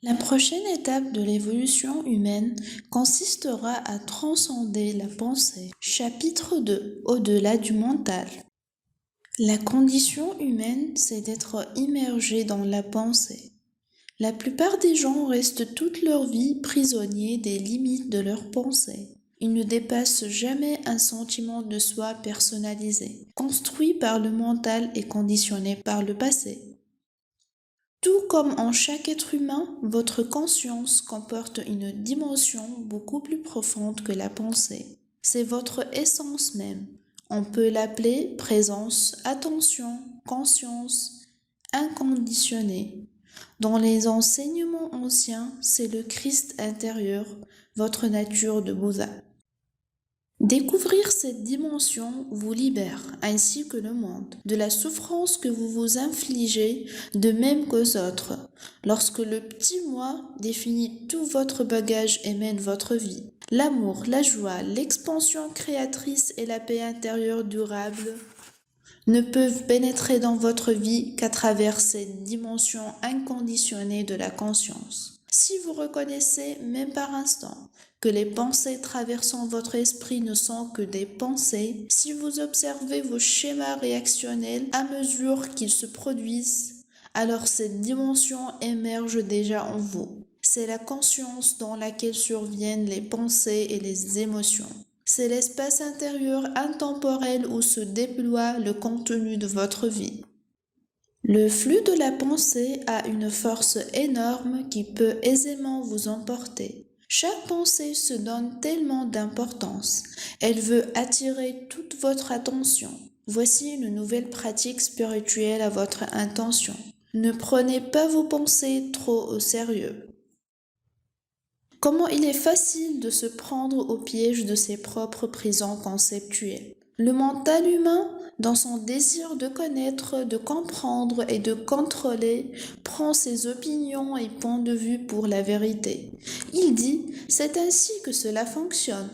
La prochaine étape de l'évolution humaine consistera à transcender la pensée. Chapitre 2. Au-delà du mental. La condition humaine, c'est d'être immergé dans la pensée. La plupart des gens restent toute leur vie prisonniers des limites de leur pensée. Ils ne dépassent jamais un sentiment de soi personnalisé, construit par le mental et conditionné par le passé. Tout comme en chaque être humain, votre conscience comporte une dimension beaucoup plus profonde que la pensée. C'est votre essence même. On peut l'appeler présence, attention, conscience, inconditionnée. Dans les enseignements anciens, c'est le Christ intérieur, votre nature de Bouddha. Découvrir cette dimension vous libère, ainsi que le monde, de la souffrance que vous vous infligez, de même qu'aux autres, lorsque le petit moi définit tout votre bagage et mène votre vie. L'amour, la joie, l'expansion créatrice et la paix intérieure durable ne peuvent pénétrer dans votre vie qu'à travers cette dimension inconditionnée de la conscience. Si vous reconnaissez, même par instant, que les pensées traversant votre esprit ne sont que des pensées, si vous observez vos schémas réactionnels à mesure qu'ils se produisent, alors cette dimension émerge déjà en vous. C'est la conscience dans laquelle surviennent les pensées et les émotions. C'est l'espace intérieur intemporel où se déploie le contenu de votre vie. Le flux de la pensée a une force énorme qui peut aisément vous emporter. Chaque pensée se donne tellement d'importance. Elle veut attirer toute votre attention. Voici une nouvelle pratique spirituelle à votre intention. Ne prenez pas vos pensées trop au sérieux. Comment il est facile de se prendre au piège de ses propres prisons conceptuelles. Le mental humain, dans son désir de connaître, de comprendre et de contrôler, prend ses opinions et points de vue pour la vérité. Il dit, c'est ainsi que cela fonctionne.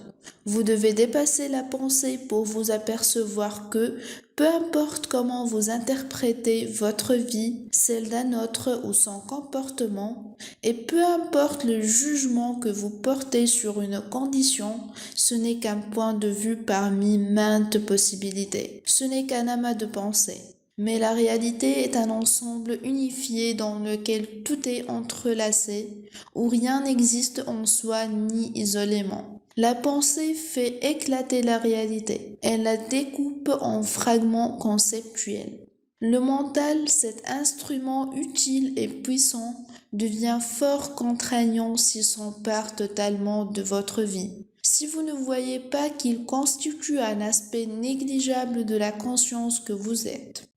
Vous devez dépasser la pensée pour vous apercevoir que, peu importe comment vous interprétez votre vie, celle d'un autre ou son comportement, et peu importe le jugement que vous portez sur une condition, ce n'est qu'un point de vue parmi maintes possibilités. Ce n'est qu'un amas de pensées. Mais la réalité est un ensemble unifié dans lequel tout est entrelacé, où rien n'existe en soi ni isolément. La pensée fait éclater la réalité. Elle la découpe en fragments conceptuels. Le mental, cet instrument utile et puissant, devient fort contraignant s'il s'empare totalement de votre vie. Si vous ne voyez pas qu'il constitue un aspect négligeable de la conscience que vous êtes.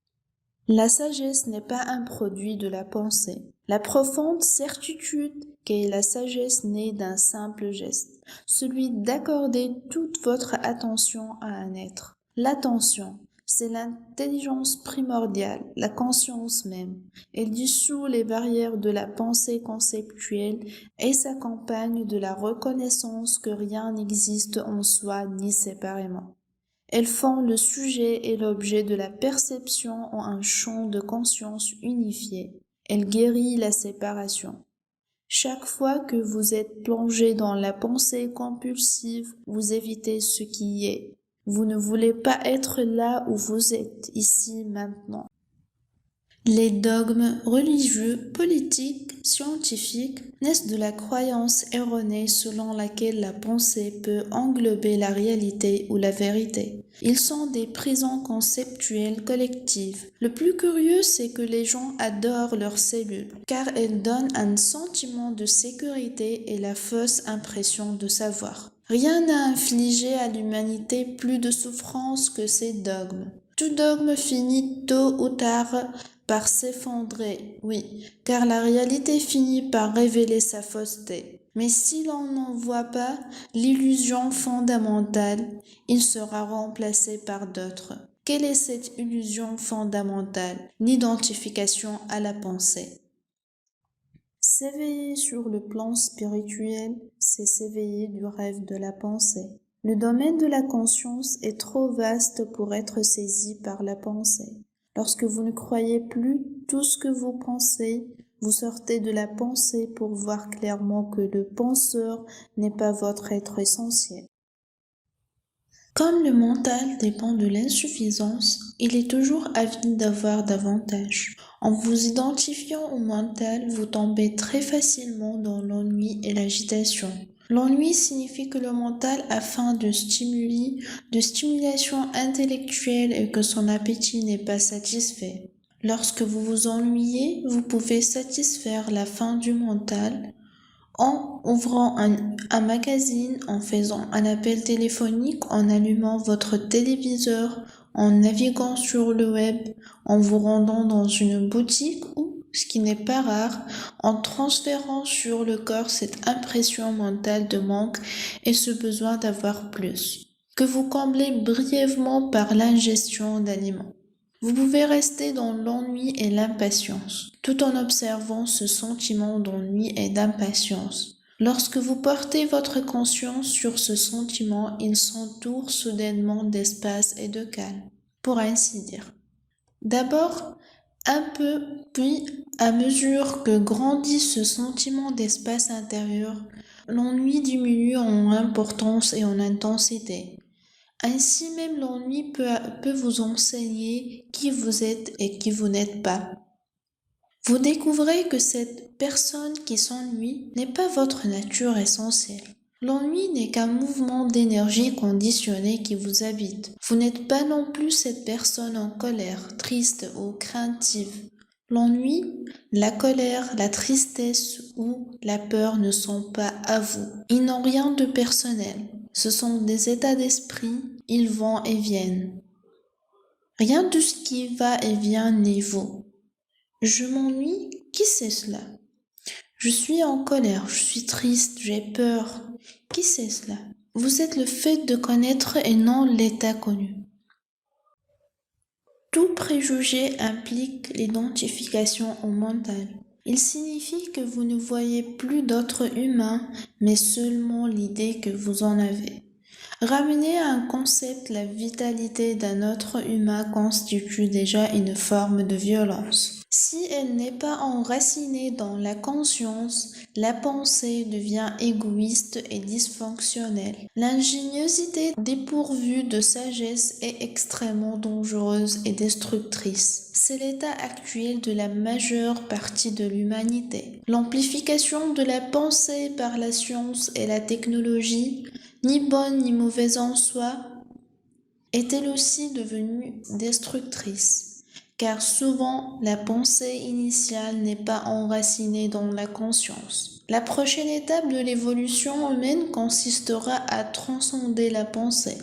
La sagesse n'est pas un produit de la pensée. La profonde certitude qu'est la sagesse naît d'un simple geste, celui d'accorder toute votre attention à un être. L'attention, c'est l'intelligence primordiale, la conscience même. Elle dissout les barrières de la pensée conceptuelle et s'accompagne de la reconnaissance que rien n'existe en soi ni séparément. Elles font le sujet et l'objet de la perception en un champ de conscience unifié. Elle guérit la séparation. Chaque fois que vous êtes plongé dans la pensée compulsive, vous évitez ce qui est. Vous ne voulez pas être là où vous êtes, ici, maintenant. Les dogmes religieux, politiques, scientifiques naissent de la croyance erronée selon laquelle la pensée peut englober la réalité ou la vérité. Ils sont des prisons conceptuelles collectives. Le plus curieux, c'est que les gens adorent leurs cellules, car elles donnent un sentiment de sécurité et la fausse impression de savoir. Rien n'a infligé à l'humanité plus de souffrance que ces dogmes. Tout dogme finit tôt ou tard par s'effondrer, oui, car la réalité finit par révéler sa fausseté. Mais si l'on n'en voit pas l'illusion fondamentale, il sera remplacé par d'autres. Quelle est cette illusion fondamentale? L'identification à la pensée. S'éveiller sur le plan spirituel, c'est s'éveiller du rêve de la pensée. Le domaine de la conscience est trop vaste pour être saisi par la pensée. Lorsque vous ne croyez plus tout ce que vous pensez, Vous sortez de la pensée pour voir clairement que le penseur n'est pas votre être essentiel. Comme le mental dépend de l'insuffisance, il est toujours avide d'avoir davantage. En vous identifiant au mental, vous tombez très facilement dans l'ennui et l'agitation. L'ennui signifie que le mental a faim de stimulation intellectuelle et que son appétit n'est pas satisfait. Lorsque vous vous ennuyez, vous pouvez satisfaire la faim du mental en ouvrant un magazine, en faisant un appel téléphonique, en allumant votre téléviseur, en naviguant sur le web, en vous rendant dans une boutique ou, ce qui n'est pas rare, en transférant sur le corps cette impression mentale de manque et ce besoin d'avoir plus, que vous comblez brièvement par l'ingestion d'aliments. Vous pouvez rester dans l'ennui et l'impatience, tout en observant ce sentiment d'ennui et d'impatience. Lorsque vous portez votre conscience sur ce sentiment, il s'entoure soudainement d'espace et de calme, pour ainsi dire. D'abord, un peu, puis, à mesure que grandit ce sentiment d'espace intérieur, l'ennui diminue en importance et en intensité. Ainsi même l'ennui peut vous enseigner qui vous êtes et qui vous n'êtes pas. Vous découvrez que cette personne qui s'ennuie n'est pas votre nature essentielle. L'ennui n'est qu'un mouvement d'énergie conditionnée qui vous habite. Vous n'êtes pas non plus cette personne en colère, triste ou craintive. L'ennui, la colère, la tristesse ou la peur ne sont pas à vous. Ils n'ont rien de personnel. Ce sont des états d'esprit, ils vont et viennent. Rien de ce qui va et vient n'est vous. Je m'ennuie, qui c'est cela? Je suis en colère, je suis triste, j'ai peur. Qui c'est cela? Vous êtes le fait de connaître et non l'état connu. Tout préjugé implique l'identification au mental. Il signifie que vous ne voyez plus d'autres humains, mais seulement l'idée que vous en avez. Ramener à un concept la vitalité d'un autre humain constitue déjà une forme de violence. Si elle n'est pas enracinée dans la conscience, la pensée devient égoïste et dysfonctionnelle. L'ingéniosité dépourvue de sagesse est extrêmement dangereuse et destructrice. C'est l'état actuel de la majeure partie de l'humanité. L'amplification de la pensée par la science et la technologie, ni bonne ni mauvaise en soi, est elle aussi devenue destructrice, car souvent la pensée initiale n'est pas enracinée dans la conscience. La prochaine étape de l'évolution humaine consistera à transcender la pensée.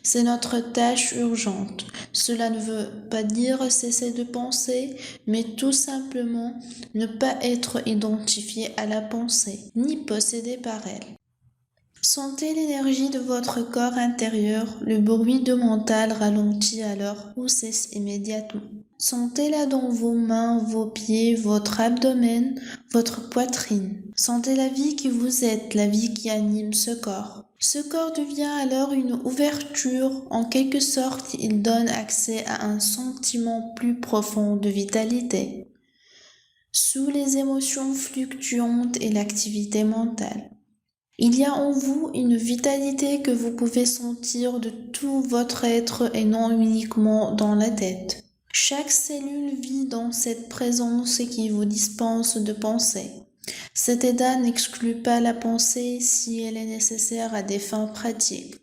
C'est notre tâche urgente. Cela ne veut pas dire cesser de penser, mais tout simplement ne pas être identifié à la pensée, ni possédé par elle. Sentez l'énergie de votre corps intérieur, le bruit de mental ralentit alors ou cesse immédiatement. Sentez-la dans vos mains, vos pieds, votre abdomen, votre poitrine. Sentez la vie qui vous êtes, la vie qui anime ce corps. Ce corps devient alors une ouverture, en quelque sorte il donne accès à un sentiment plus profond de vitalité, sous les émotions fluctuantes et l'activité mentale. Il y a en vous une vitalité que vous pouvez sentir de tout votre être et non uniquement dans la tête. Chaque cellule vit dans cette présence qui vous dispense de penser. Cet état n'exclut pas la pensée si elle est nécessaire à des fins pratiques.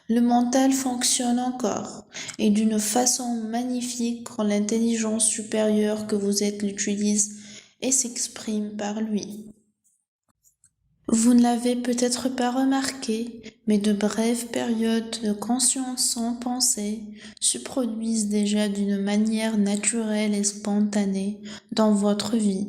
Le mental fonctionne encore, et d'une façon magnifique quand l'intelligence supérieure que vous êtes l'utilise et s'exprime par lui. Vous ne l'avez peut-être pas remarqué, mais de brèves périodes de conscience sans pensée se produisent déjà d'une manière naturelle et spontanée dans votre vie.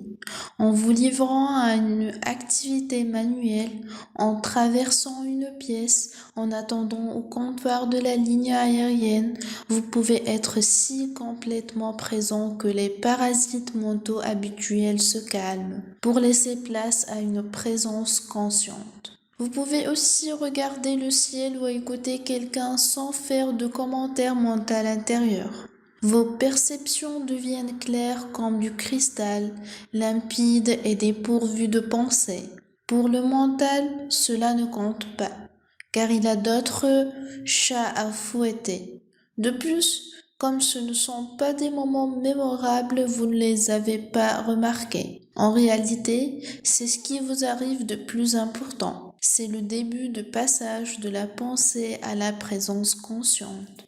En vous livrant à une activité manuelle, en traversant une pièce, en attendant au comptoir de la ligne aérienne, vous pouvez être si complètement présent que les parasites mentaux habituels se calment pour laisser place à une présence consciente. Vous pouvez aussi regarder le ciel ou écouter quelqu'un sans faire de commentaire mental intérieur. Vos perceptions deviennent claires comme du cristal, limpides et dépourvues de pensée. Pour le mental, cela ne compte pas, car il a d'autres chats à fouetter. De plus, comme ce ne sont pas des moments mémorables, vous ne les avez pas remarqués. En réalité, c'est ce qui vous arrive de plus important. C'est le début de passage de la pensée à la présence consciente.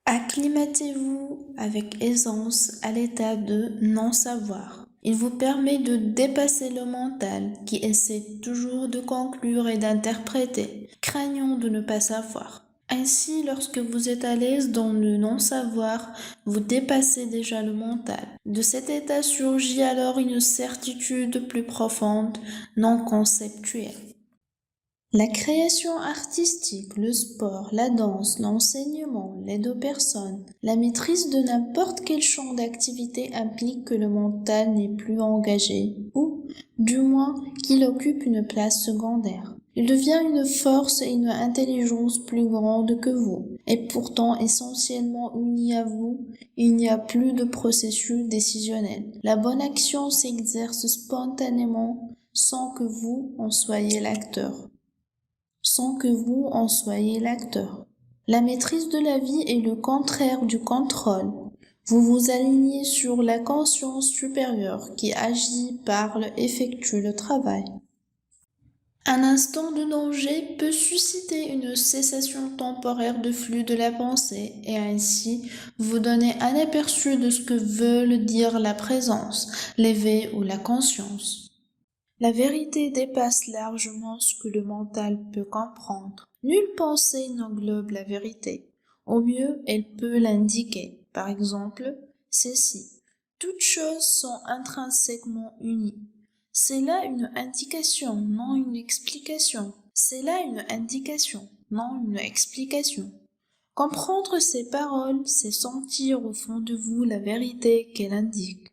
Acclimatez-vous avec aisance à l'état de non-savoir. Il vous permet de dépasser le mental qui essaie toujours de conclure et d'interpréter, craignant de ne pas savoir. Ainsi, lorsque vous êtes à l'aise dans le non-savoir, vous dépassez déjà le mental. De cet état surgit alors une certitude plus profonde, non conceptuelle. La création artistique, le sport, la danse, l'enseignement, l'aide aux personnes, la maîtrise de n'importe quel champ d'activité implique que le mental n'est plus engagé, ou, du moins, qu'il occupe une place secondaire. Il devient une force et une intelligence plus grande que vous, et pourtant essentiellement uni à vous, il n'y a plus de processus décisionnel. La bonne action s'exerce spontanément sans que vous en soyez l'acteur. La maîtrise de la vie est le contraire du contrôle. Vous vous alignez sur la conscience supérieure qui agit, parle, effectue le travail. Un instant de danger peut susciter une cessation temporaire de flux de la pensée et ainsi vous donner un aperçu de ce que veulent dire la présence, l'éveil ou la conscience. La vérité dépasse largement ce que le mental peut comprendre. Nulle pensée n'englobe la vérité. Au mieux, elle peut l'indiquer. Par exemple, ceci. Toutes choses sont intrinsèquement unies. C'est là une indication, non une explication. C'est là une indication, non une explication. Comprendre ces paroles, c'est sentir au fond de vous la vérité qu'elles indiquent.